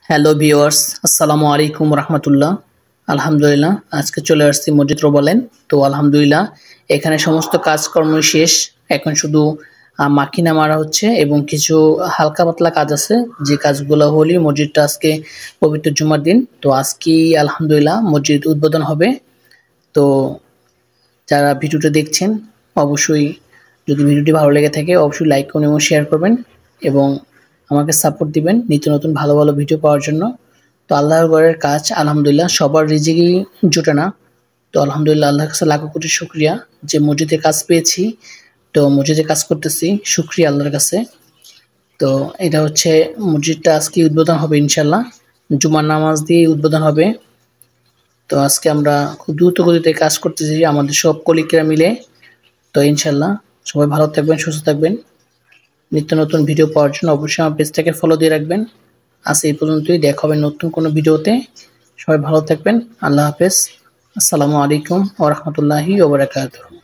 Hello viewers, আসসালামু আলাইকুম রহমতুল্লাহ। আলহামদুলিল্লাহ, আজকে চলে আসছি মসজিদ বলেন। তো আলহামদুলিল্লাহ, এখানে সমস্ত কাজকর্ম শেষ। এখন শুধু মাকিনা মারা হচ্ছে এবং কিছু হালকা পাতলা কাজ আছে, যে কাজগুলো হলে মসজিদটা আজকে পবিত্র জুমার দিন। তো আজকেই আলহামদুলিল্লাহ মসজিদ উদ্বোধন হবে। তো যারা ভিডিওটা দেখছেন, অবশ্যই যদি ভিডিওটি ভালো লেগে থাকে অবশ্যই লাইক করুন এবং শেয়ার করবেন এবং আমাকে সাপোর্ট দিবেন নিত্য নতুন ভালো ভালো ভিডিও পাওয়ার জন্য। তো আল্লাহর ঘরের কাজ আলহামদুলিল্লাহ সবার রিজিকই জোটে না। তো আলহামদুলিল্লাহ আল্লাহর কাছে লাখো কোটি শুকরিয়া যে মসজিদে কাজ পেয়েছি। তো মসজিদে কাজ করতেছি, শুকরিয়া আল্লাহর কাছে। তো এটা হচ্ছে মসজিদটা আজকে উদ্বোধন হবে ইনশাল্লাহ, জুমার নামাজ দিয়ে উদ্বোধন হবে। তো আজকে আমরা খুব দ্রুত গতিতে কাজ করতেছি আমাদের সব কলিগরা মিলে। তো ইনশাল্লাহ সবাই ভালো থাকবেন, সুস্থ থাকবেন। নিত্য নতুন ভিডিও পাওয়ার জন্য অবশ্যই আমার পেজটাকে ফলো দিয়ে রাখবেন। আজ এই পর্যন্তই, দেখা হবে নতুন কোনো ভিডিওতে। সবাই ভালো থাকবেন। আল্লাহ হাফেজ। আসসালামু আলাইকুম ওয়া রাহমাতুল্লাহি ওয়া বারাকাতুহু।